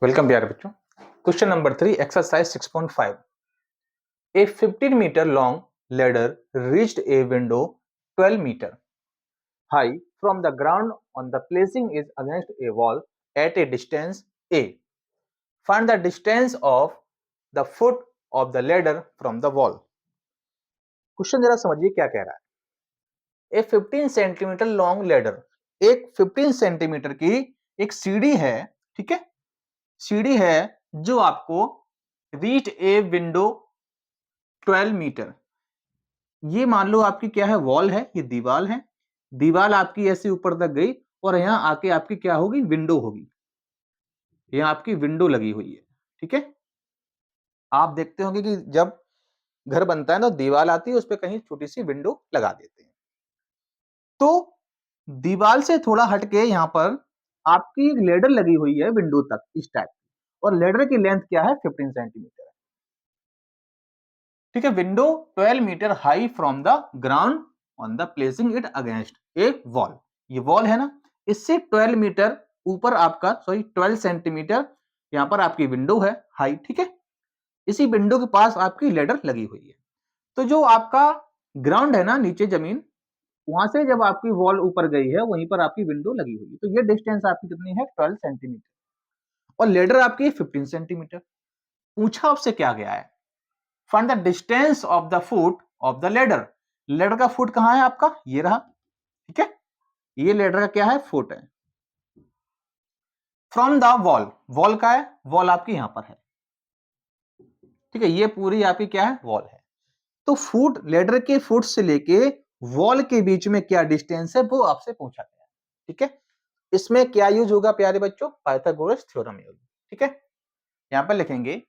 Welcome प्यारे बच्चों। Question number 3 exercise 6.5 a 15 metre long ladder reached a window 12 meter high from the ground on the placing is against a wall at a distance a. Find the distance of the foot of the ladder from the wall. Question जरा समझिए क्या कह रहा है। ए 15 centimetre long ladder, एक 15 centimetre की एक सीढ़ी है, ठीक है, सीढ़ी है जो आपको रीच ए विंडो 12 मीटर, ये मान लो आपकी क्या है, वॉल है, ये दीवार है, दीवार आपकी ऐसे ऊपर तक गई और यहां आके आपकी क्या होगी, विंडो होगी, यहां आपकी विंडो लगी हुई है, ठीक है। आप देखते होंगे कि जब घर बनता है ना, दीवार आती है, उस पर कहीं छोटी सी विंडो लगा देते हैं। तो दीवार से थोड़ा हटके यहां पर आपकी एक लेडर लगी हुई है विंडो तक, इस टाइप, और लेडर की लेंथ क्या है, 15 सेंटीमीटर, ठीक है। Window 12 metre high from the ground on the placing it against a wall, ये वॉल है ना, इससे 12 मीटर ऊपर आपका, सॉरी 12 सेंटीमीटर यहां पर आपकी विंडो है हाई, ठीक है। इसी विंडो के पास आपकी लेडर लगी हुई है। तो जो आपका ग्राउंड है ना, नीचे जमीन, वहां से जब आपकी वॉल ऊपर गई है, वहीं पर आपकी विंडो लगी हुई है। तो ये डिस्टेंस आपकी कितनी है, 12 सेंटीमीटर, और लेडर आपकी 15 सेंटीमीटर। पूछा आपसे क्या गया है, find the distance of the foot of the ladder. Ladder का फुट कहां है आपका, ये रहा, ठीक है, ये लेडर का क्या है, फुट है। फ्रॉम द वॉल, वॉल का है, वॉल आपकी यहां पर है, ठीक है, ये पूरी आपकी क्या है, वॉल है। तो फुट, लेडर के फुट से लेके वॉल के बीच में क्या डिस्टेंस है, वो आपसे पूछा गया, ठीक है। इसमें क्या यूज होगा प्यारे बच्चों, पाइथागोरस थ्योरम यूज, ठीक है। यहां पर लिखेंगे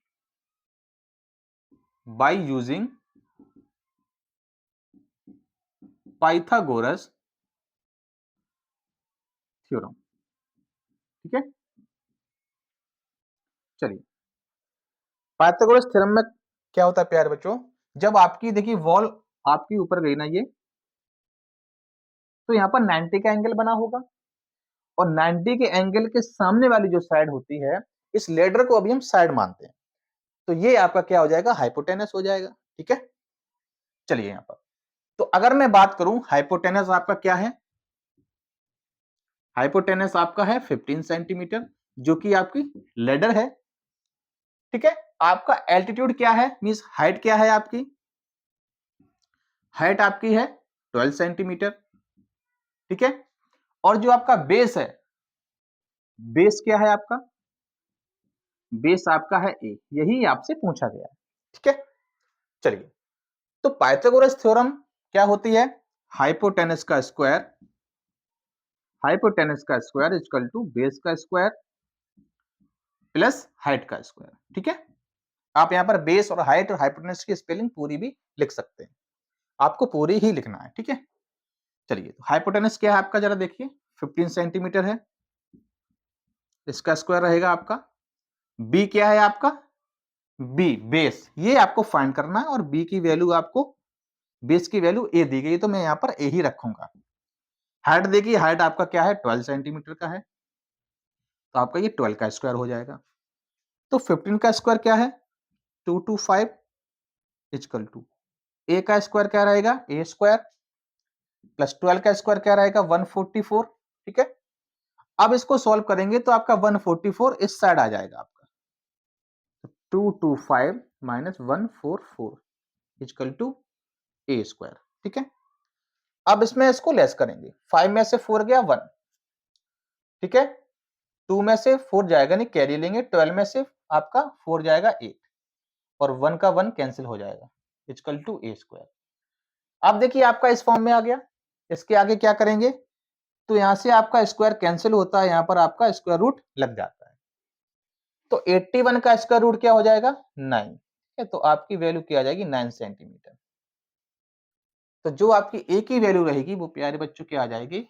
बाय यूजिंग पाइथागोरस थ्योरम, ठीक है। चलिए, पाइथागोरस थ्योरम में क्या होता है प्यारे बच्चों, जब आपकी देखिए वॉल आपकी ऊपर गई ना, ये तो यहाँ पर 90 का एंगल बना होगा, और 90 के एंगल के सामने वाली जो साइड होती है, इस लेडर को अभी हम साइड मानते हैं, तो ये आपका क्या हो जाएगा, हाइपोटेनस हो जाएगा, ठीक है। चलिए यहाँ पर, तो अगर मैं बात करूं, हाइपोटेनस आपका क्या है, हाइपोटेनस आपका है 15 सेंटीमीटर, जो कि आपकी लेडर है, ठीक है। आपका एल्टीट्यूड क्या है, मींस हाइट क्या है आपकी, हाइट आपकी है 12 सेंटीमीटर, ठीक है। और जो आपका बेस है, बेस क्या है आपका, बेस आपका है ए, यही आपसे पूछा गया है, ठीक है। चलिए, तो पाइथागोरस थ्योरम क्या होती है, हाइपोटेनस का स्क्वायर, हाइपोटेनस का स्क्वायर इक्वल टू बेस का स्क्वायर प्लस हाइट का स्क्वायर, ठीक है। आप यहां पर बेस और हाइट और हाइपोटेनस की स्पेलिंग पूरी भी लिख सकते हैं, आपको पूरी ही लिखना है, ठीक है। चलिए, तो हाइपोटेनस क्या है आपका, जरा देखिए, 15 सेंटीमीटर है, इसका स्क्वायर रहेगा आपका, बी क्या है आपका, बी बेस, ये आपको फाइंड करना है, और बी की वैल्यू आपको, बेस की वैल्यू ए दी गई, तो मैं यहां पर ए ही रखूंगा। हाइट देखिए, हाइट आपका क्या है, 12 सेंटीमीटर का है, तो आपका ये 12 का स्क्वायर हो जाएगा। तो 15 का स्क्वायर क्या है, 225 इक्वल टू ए का स्क्वायर क्या रहेगा, ए स्क्वायर प्लस 12 का स्क्वायर क्या रहेगा, 144, ठीक है। अब इसको सॉल्व करेंगे तो आपका 144 इस साइड आ जाएगा आपका, 225 minus 144 equal to a square, ठीक है। अब इसमें इसको लेस करेंगे, 5 में से 4 गया 1, ठीक है, 2 में से 4 जाएगा नहीं, कैरी लेंगे, 12 में से आपका 4 जाएगा 8, और 1 का 1 कैंसिल हो जाएगा, इक्वल टू ए स्क्वायर। अब देखिए आपका इस फॉर्म में आ गया, इसके आगे क्या करेंगे, तो यहां से आपका स्क्वायर कैंसिल होता है, यहां पर आपका स्क्वायर रूट लग जाता है, तो 81 का स्क्वायर रूट क्या हो जाएगा, 9, ठीक है। तो आपकी वैल्यू क्या आ जाएगी, 9 सेंटीमीटर। तो जो आपकी ए की वैल्यू रहेगी वो प्यारे बच्चों क्या आ जाएगी,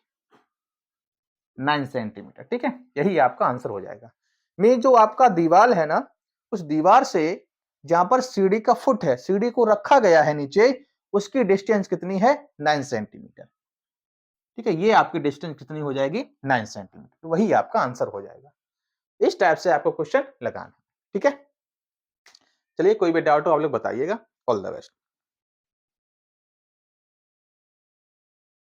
9 सेंटीमीटर, ठीक है। यही आपका आंसर हो जाएगा। में जो आपका दीवार है ना, उस दीवार से जहां पर सीढ़ी का फुट है, सीढ़ी को रखा गया है नीचे, उसकी डिस्टेंस कितनी है, 9 सेंटीमीटर, ठीक है। ये आपकी डिस्टेंस कितनी हो जाएगी, 9 सेंटीमीटर, तो वही आपका आंसर हो जाएगा। इस टाइप से आपको क्वेश्चन लगाना है, ठीक है। चलिए कोई भी डाउट हो आप लोग बताइएगा। All the best.